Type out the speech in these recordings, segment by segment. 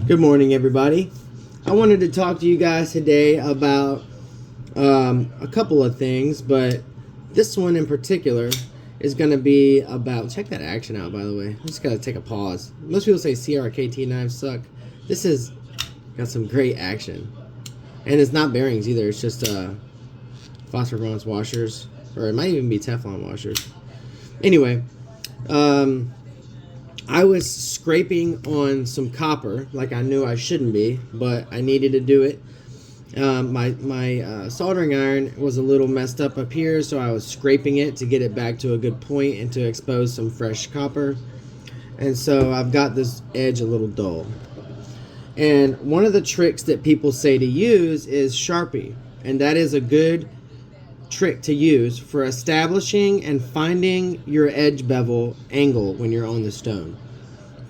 Good morning, everybody. I wanted to talk to you guys today about a couple of things, but this one in particular is going to be about... Check that action out, by the way. I just got to take a pause. Most people say CRKT knives suck. This has got some great action. And it's not bearings either. It's just phosphor bronze washers. Or it might even be Teflon washers. Anyway, I was scraping on some copper, like I knew I shouldn't be, but I needed to do it. My soldering iron was a little messed up here, so I was scraping it to get it back to a good point and to expose some fresh copper. And so I've got this edge a little dull. And one of the tricks that people say to use is Sharpie, and that is a good trick to use for establishing and finding your edge bevel angle when you're on the stone.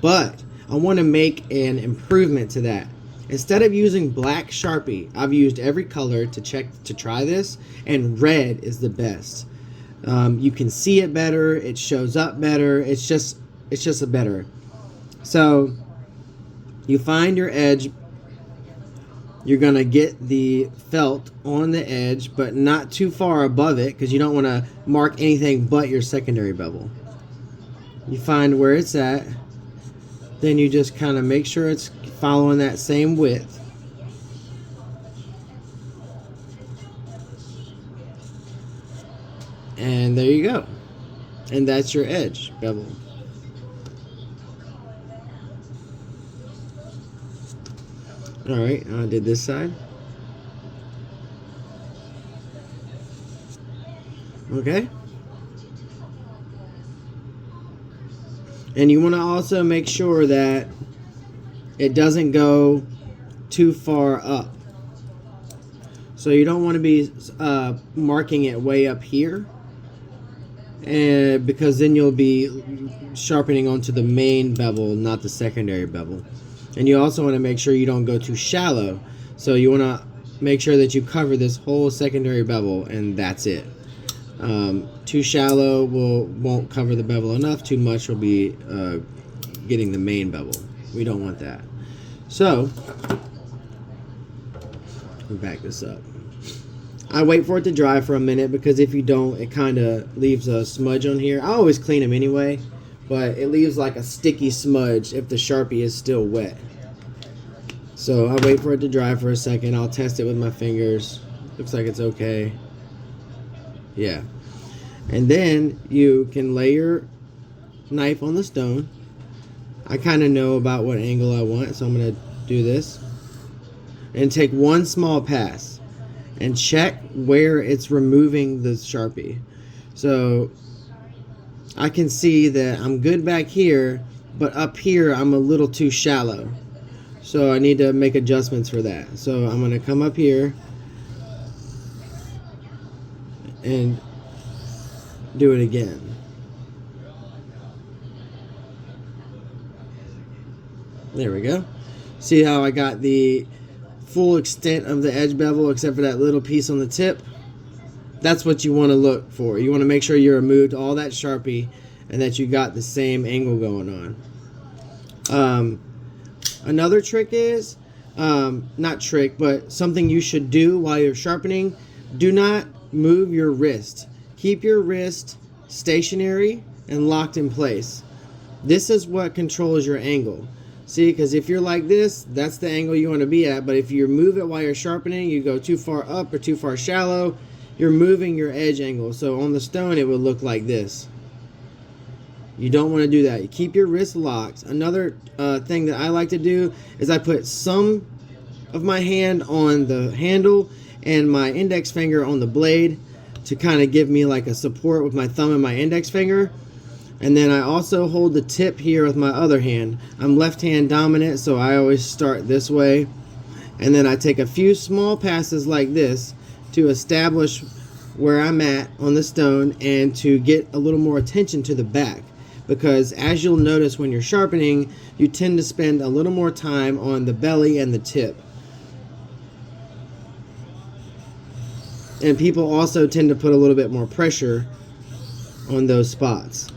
But I want to make an improvement to that. Instead of using black Sharpie, I've used every color to try this, and red is the best. You can see it better, it shows up better, it's just a better. So you find your edge. You're going to get the felt on the edge, but not too far above it, because you don't want to mark anything but your secondary bevel. You find where it's at, then you just kind of make sure it's following that same width. And there you go. And that's your edge bevel. Alright, I did this side. Okay. And you want to also make sure that it doesn't go too far up. So you don't want to be marking it way up here, and because then you'll be sharpening onto the main bevel, not the secondary bevel. And you also want to make sure you don't go too shallow. So you want to make sure that you cover this whole secondary bevel, and that's it. Too shallow won't cover the bevel enough. Too much will be getting the main bevel. We don't want that. So, let me back this up. I wait for it to dry for a minute, because if you don't, it kind of leaves a smudge on here. I always clean them anyway, but it leaves like a sticky smudge if the Sharpie is still wet. So I wait for it to dry for a second. I'll test it with my fingers. Looks like it's okay. Yeah. And then you can lay your knife on the stone. I kind of know about what angle I want, so I'm going to do this. And take one small pass and check where it's removing the Sharpie. So I can see that I'm good back here, but up here I'm a little too shallow. So I need to make adjustments for that. So I'm going to come up here and do it again. There we go. See how I got the full extent of the edge bevel except for that little piece on the tip? That's what you want to look for. You want to make sure you removed all that Sharpie and that you got the same angle going on. Another trick is, not trick, but something you should do while you're sharpening, do not move your wrist. Keep your wrist stationary and locked in place. This is what controls your angle. See, because if you're like this, that's the angle you want to be at. But if you move it while you're sharpening, you go too far up or too far shallow, you're moving your edge angle. So on the stone, it would look like this. You don't want to do that. You keep your wrist locked. Another thing that I like to do is I put some of my hand on the handle and my index finger on the blade to kind of give me like a support with my thumb and my index finger. And then I also hold the tip here with my other hand. I'm left hand dominant, so I always start this way. And then I take a few small passes like this to establish where I'm at on the stone and to get a little more attention to the back. Because as you'll notice when you're sharpening, you tend to spend a little more time on the belly and the tip. And people also tend to put a little bit more pressure on those spots.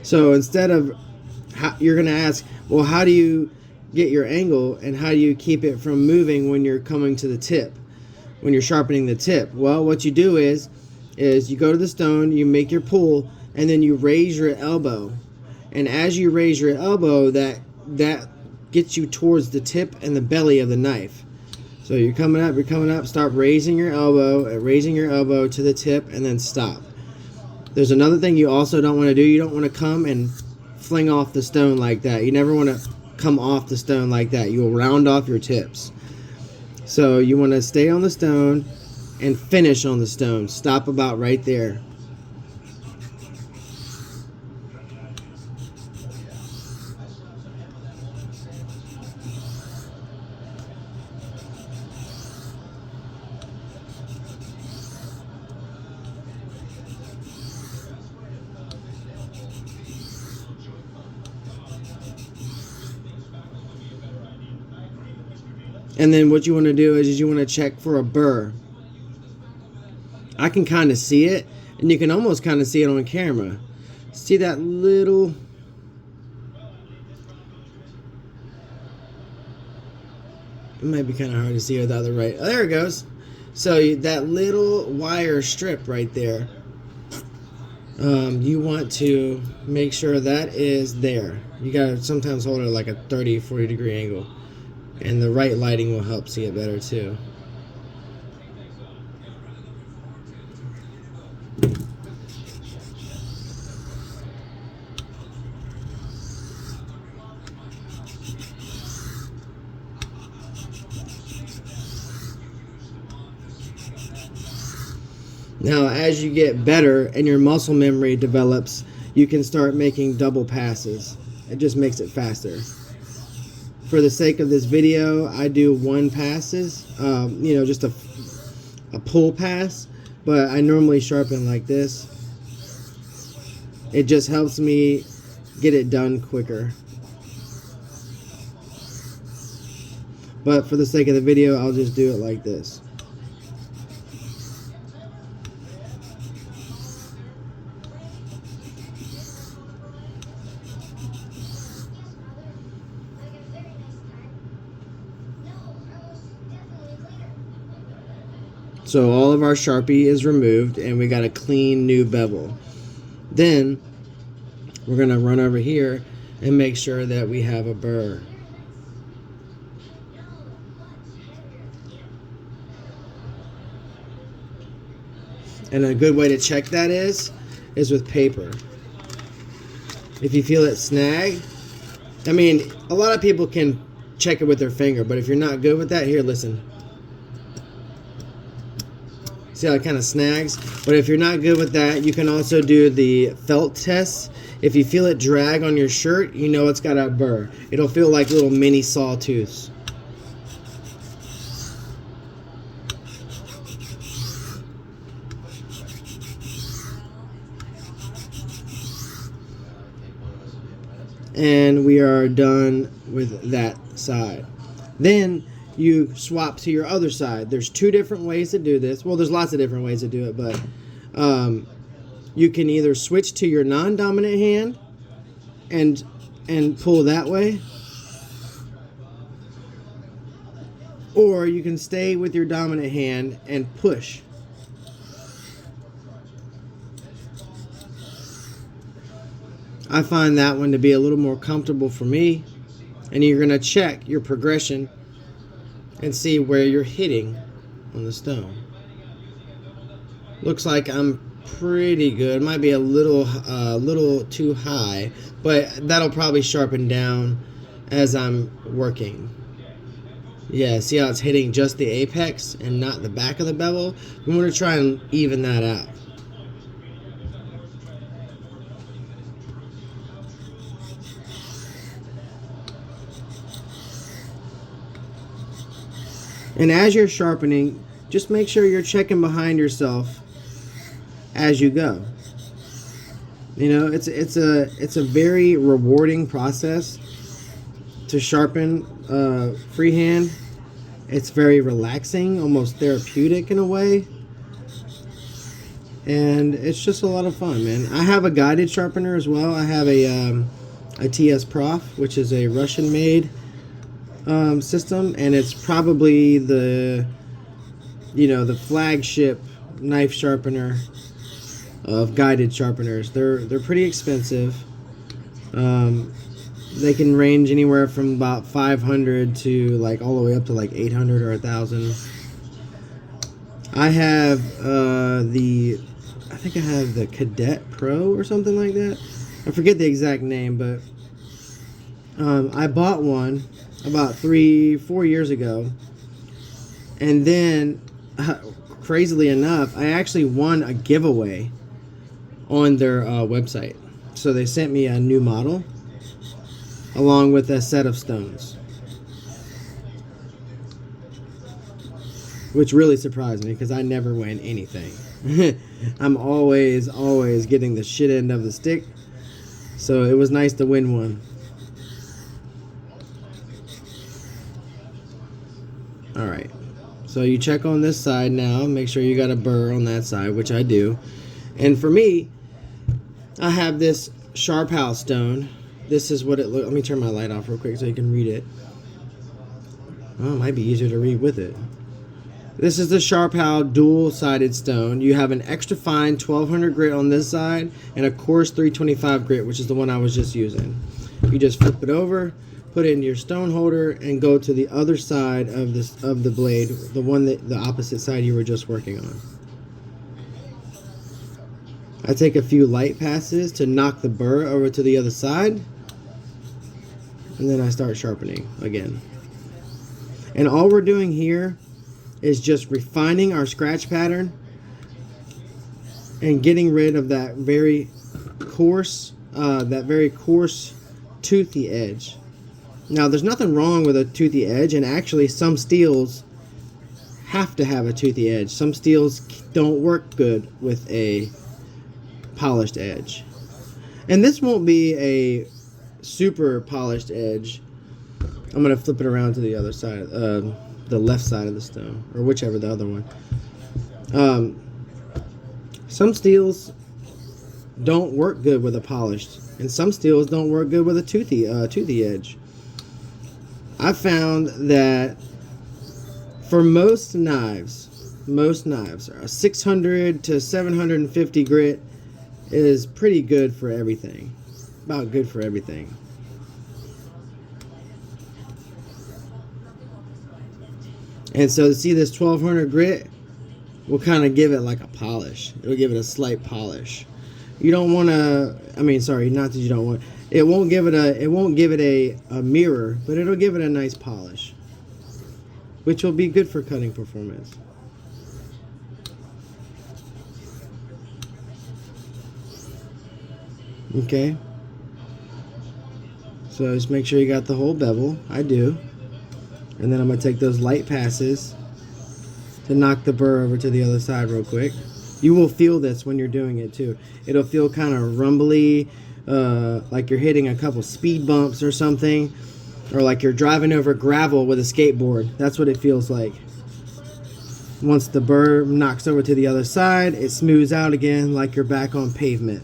So instead of, you're going to ask, well, how do you get your angle and how do you keep it from moving when you're coming to the tip, when you're sharpening the tip? Well, what you do is you go to the stone, you make your pull, and then you raise your elbow. And as you raise your elbow, that gets you towards the tip and the belly of the knife. So you're coming up, start raising your elbow to the tip, and then stop. There's another thing you also don't want to do. You don't want to come and fling off the stone like that. You never want to come off the stone like that. You'll round off your tips. So you want to stay on the stone and finish on the stone. Stop about right there. And then what you want to do is you want to check for a burr. I can kind of see it, and you can almost kind of see it on camera. See that little... It might be kind of hard to see without the right... Oh, there it goes. So that little wire strip right there, you want to make sure that is there. You got to sometimes hold it like a 30, 40 degree angle. And the right lighting will help see it better too. Now, as you get better and your muscle memory develops, you can start making double passes. It just makes it faster. For the sake of this video, I do one passes, just a pull pass, but I normally sharpen like this. It just helps me get it done quicker. But for the sake of the video, I'll just do it like this. So all of our Sharpie is removed and we got a clean new bevel. Then we're going to run over here and make sure that we have a burr. And a good way to check that is with paper. If you feel it snag, I mean, a lot of people can check it with their finger, but if you're not good with that, here, listen. See how it kind of snags? But if you're not good with that, you can also do the felt test. If you feel it drag on your shirt, you know it's got a burr. It'll feel like little mini sawtooths. And we are done with that side. Then you swap to your other side. There's two different ways to do this. Well, there's lots of different ways to do it, but you can either switch to your non-dominant hand and pull that way, or you can stay with your dominant hand and push. I find that one to be a little more comfortable for me, and you're going to check your progression and see where you're hitting on the stone. Looks like I'm pretty good. Might be a little too high, but that'll probably sharpen down as I'm working. Yeah, see how it's hitting just the apex and not the back of the bevel? We want to try and even that out. And as you're sharpening, just make sure you're checking behind yourself as you go. You know, it's a very rewarding process to sharpen freehand. It's very relaxing, almost therapeutic in a way. and it's just a lot of fun, man. I have a guided sharpener as well. I have a TS Prof, which is a Russian-made system, and it's probably the the flagship knife sharpener of guided sharpeners. They're pretty expensive. They can range anywhere from about 500 to like all the way up to like 800 or 1,000. I have I think I have the Cadet Pro or something like that. I forget the exact name, but I bought one about 3-4 years ago, and then crazily enough, I actually won a giveaway on their website. So they sent me a new model along with a set of stones, which really surprised me because I never win anything. I'm always getting the shit end of the stick, so it was nice to win one. Alright, so you check on this side now, make sure you got a burr on that side, which I do. And for me, I have this Sharp House stone. This is what it looks. Let me turn my light off real quick so you can read it. Well, it might be easier to read with it. This is the Sharp House dual-sided stone. You have an extra fine 1200 grit on this side and a coarse 325 grit, which is the one I was just using. You just flip it over, put it into your stone holder, and go to the other side of the blade, the opposite side you were just working on. I take a few light passes to knock the burr over to the other side, and then I start sharpening again. And all we're doing here is just refining our scratch pattern and getting rid of that very coarse toothy edge. Now, there's nothing wrong with a toothy edge, and actually some steels have to have a toothy edge. Some steels don't work good with a polished edge. And this won't be a super polished edge. I'm going to flip it around to the other side, the left side of the stone, or whichever the other one. Some steels don't work good with a polished, and some steels don't work good with a toothy edge. I found that for most knives, a 600 to 750 grit is pretty good for everything. About good for everything. And so to see this 1200 grit will kind of give it like a polish. It'll give it a slight polish. You don't want to, I mean, sorry, not that you don't want, it won't give it a mirror, but it'll give it a nice polish, which will be good for cutting performance. Okay, so just make sure you got the whole bevel. I do. And then I'm going to take those light passes to knock the burr over to the other side real quick. You will feel this when you're doing it too. It'll feel kind of rumbly, like you're hitting a couple speed bumps or something, or like you're driving over gravel with a skateboard. That's what it feels like. Once the burr knocks over to the other side, it smooths out again like you're back on pavement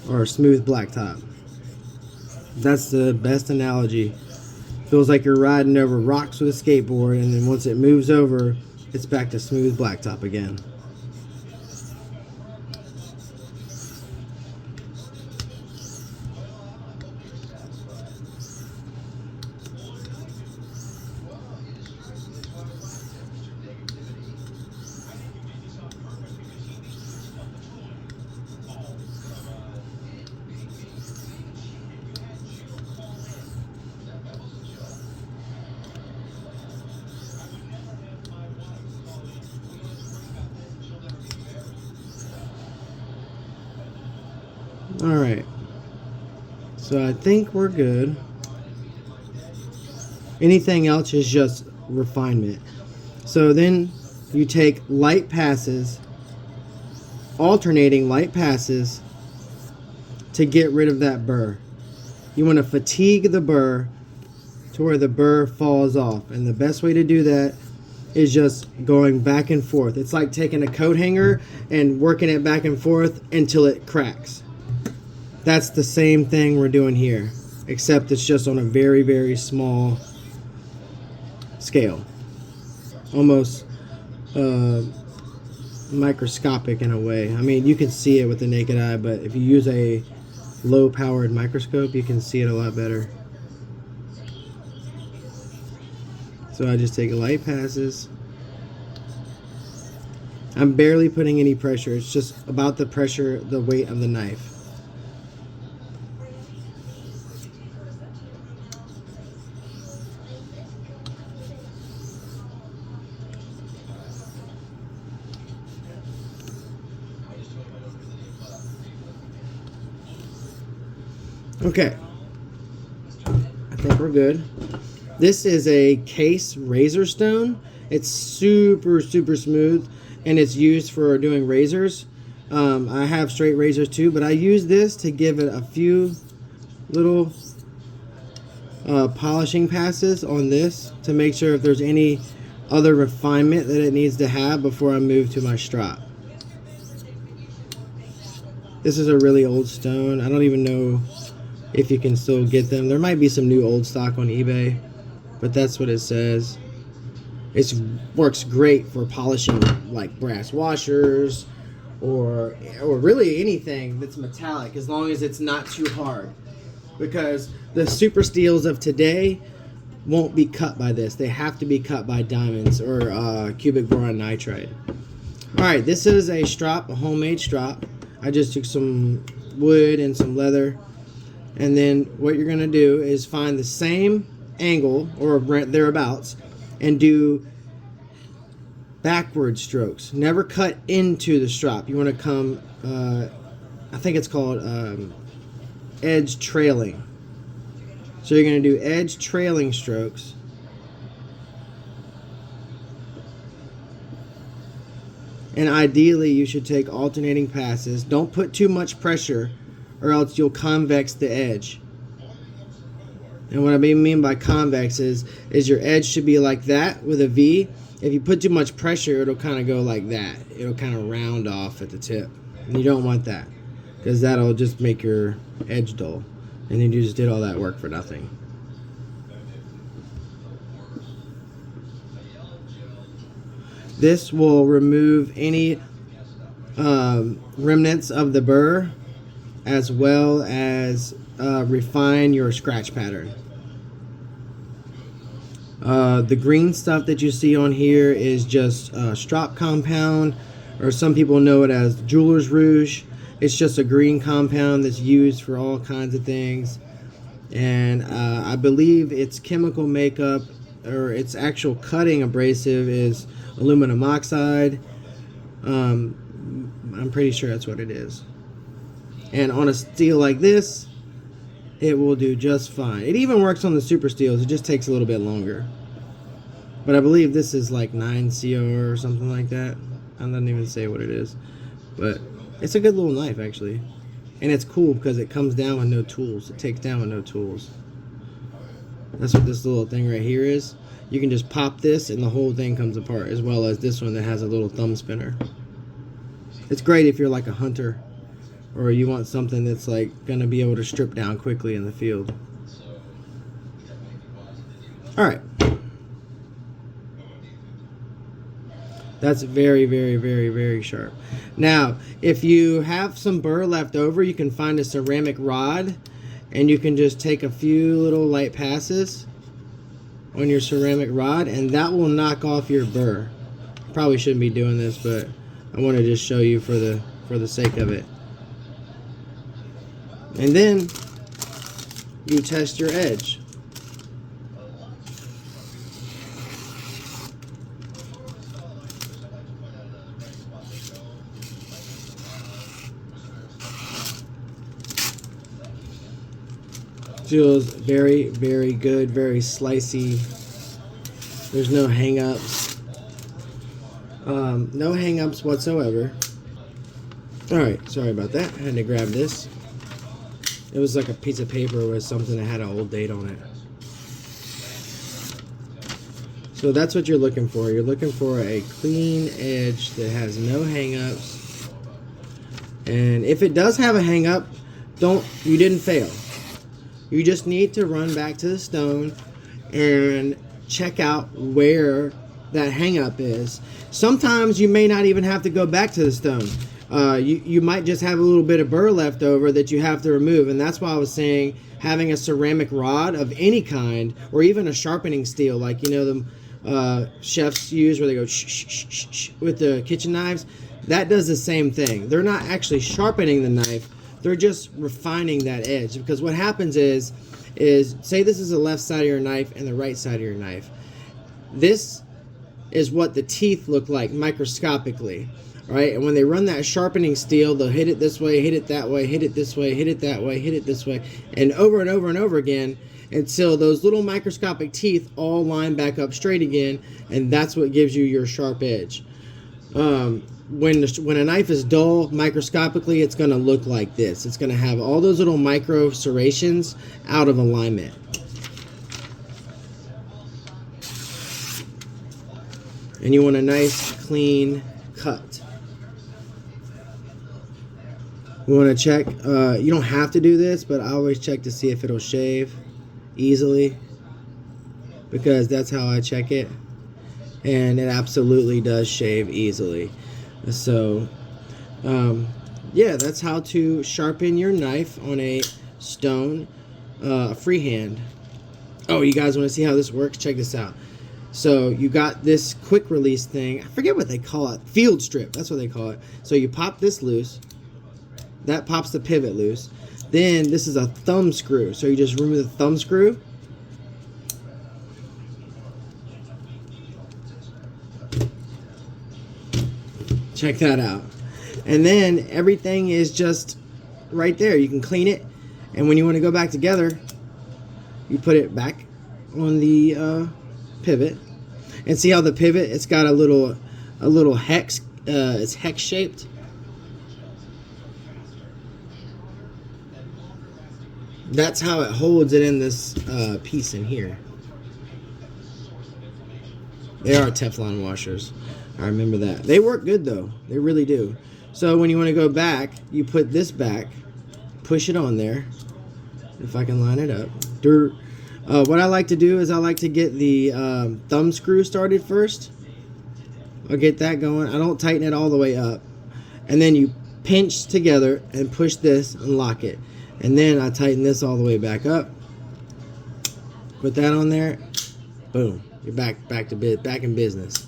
or smooth blacktop. That's the best analogy. Feels like you're riding over rocks with a skateboard, and then once it moves over, it's back to smooth blacktop again. Alright, so I think we're good. Anything else is just refinement. So then you take light passes, alternating light passes to get rid of that burr. You want to fatigue the burr to where the burr falls off. And the best way to do that is just going back and forth. It's like taking a coat hanger and working it back and forth until it cracks. That's the same thing we're doing here, except it's just on a very, very small scale. Almost microscopic in a way. I mean, you can see it with the naked eye, but if you use a low-powered microscope, you can see it a lot better. So I just take light passes. I'm barely putting any pressure. It's just about the pressure, the weight of the knife. Okay, I think we're good. This is a case razor stone. It's super, super smooth, and it's used for doing razors. I have straight razors too, but I use this to give it a few little polishing passes on this to make sure if there's any other refinement that it needs to have before I move to my strop. This is a really old stone. I don't even know if you can still get them. There might be some new old stock on eBay, but that's what it says. It works great for polishing like brass washers or really anything that's metallic, as long as it's not too hard, because the super steels of today won't be cut by this. They have to be cut by diamonds or cubic boron nitride. Alright, this is a strop, a homemade strop. I just took some wood and some leather. And then what you're going to do is find the same angle or thereabouts and do backward strokes. Never cut into the strop. You want to come, I think it's called edge trailing. So you're going to do edge trailing strokes. And ideally you should take alternating passes. Don't put too much pressure, or else you'll convex the edge. And what I mean by convex is your edge should be like that with a V. If you put too much pressure, it'll kind of go like that. It'll kind of round off at the tip. And you don't want that, because that'll just make your edge dull. And then you just did all that work for nothing. This will remove any remnants of the burr, as well as refine your scratch pattern. The green stuff that you see on here is just strop compound, or some people know it as jeweler's rouge. It's just a green compound that's used for all kinds of things, and I believe its chemical makeup, or its actual cutting abrasive, is aluminum oxide. I'm pretty sure that's what it is. And on a steel like this, it will do just fine. It even works on the super steels. It just takes a little bit longer. But I believe this is like 9 COR or something like that. I don't even say what it is. But it's a good little knife, actually. And it's cool because it comes down with no tools. It takes down with no tools. That's what this little thing right here is. You can just pop this and the whole thing comes apart, as well as this one that has a little thumb spinner. It's great if you're like a hunter, or you want something that's like gonna be able to strip down quickly in the field. Alright. That's very, very, very, very sharp. Now, if you have some burr left over, you can find a ceramic rod, and you can just take a few little light passes on your ceramic rod, and that will knock off your burr. Probably shouldn't be doing this, but I want to just show you for the sake of it. And then you test your edge. Feels very, very good, very slicey. There's no hang-ups. No hang-ups whatsoever. Alright, sorry about that. I had to grab this. It was like a piece of paper with something that had an old date on it. So that's what you're looking for. You're looking for a clean edge that has no hang-ups. And if it does have a hang-up, you didn't fail. You just need to run back to the stone and check out where that hang-up is. Sometimes you may not even have to go back to the stone. You might just have a little bit of burr left over that you have to remove, and that's why I was saying having a ceramic rod of any kind, or even a sharpening steel, like the chefs use where they go shh, shh, shh, shh, with the kitchen knives. That does the same thing. They're not actually sharpening the knife, they're just refining that edge. Because what happens is say this is the left side of your knife and the right side of your knife. This is what the teeth look like microscopically. Right? And when they run that sharpening steel, they'll hit it this way, hit it that way, hit it this way, hit it that way, hit it this way, and over and over and over again until those little microscopic teeth all line back up straight again, and that's what gives you your sharp edge. When a knife is dull, microscopically, it's going to look like this. It's going to have all those little micro serrations out of alignment. And you want a nice, clean cut. You want to check, you don't have to do this, but I always check to see if it'll shave easily, because that's how I check it, and it absolutely does shave easily. So yeah, that's how to sharpen your knife on a stone freehand. Oh, you guys want to see how this works? Check this out. So you got this quick release thing, I forget what they call it, field strip, that's what they call it. So you pop this loose, that pops the pivot loose. Then this is a thumb screw. So you just remove the thumb screw. Check that out. And then everything is just right there. You can clean it. And when you want to go back together, you put it back on the pivot. And see how the pivot, it's got a little hex. It's hex shaped. That's how it holds it in this piece in here. They are Teflon washers. I remember that. They work good though. They really do. So when you want to go back, you put this back, push it on there. If I can line it up. What I like to do is I like to get the thumb screw started first. I'll get that going. I don't tighten it all the way up. And then you pinch together and push this and lock it. And then I tighten this all the way back up. Put that on there. Boom. You're back in business.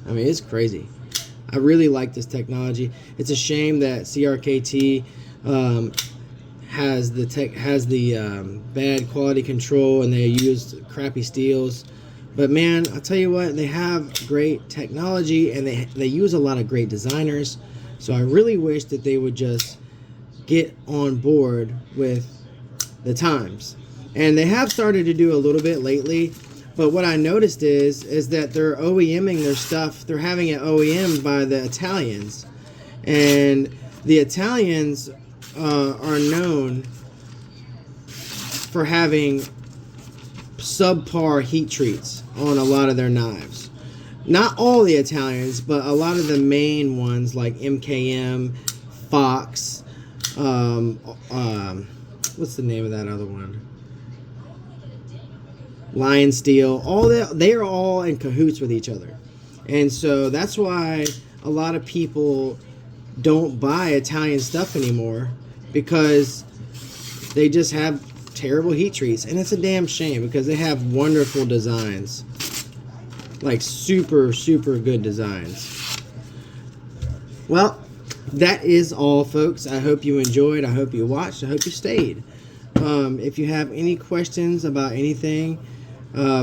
I mean, it's crazy. I really like this technology. It's a shame that CRKT has the bad quality control and they use crappy steels. But man, I'll tell you what, they have great technology and they use a lot of great designers. So I really wish that they would just get on board with the times. And they have started to do a little bit lately, but what I noticed is that they're OEMing their stuff. They're having it OEM'd by the Italians, and the Italians are known for having subpar heat treats on a lot of their knives. Not all the Italians, but a lot of the main ones like MKM, Fox, what's the name of that other one? Lion Steel. All that, they are all in cahoots with each other. And so that's why a lot of people don't buy Italian stuff anymore, because they just have terrible heat treats. And it's a damn shame, because they have wonderful designs. Like super, super good designs. Well, that is all, folks. I hope you enjoyed. I hope you watched. I hope you stayed. If you have any questions about anything,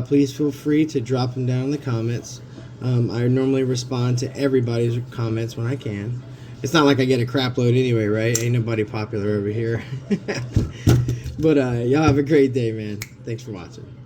please feel free to drop them down in the comments. I normally respond to everybody's comments when I can. It's not like I get a crap load anyway, right? Ain't nobody popular over here. But y'all have a great day, man. Thanks for watching.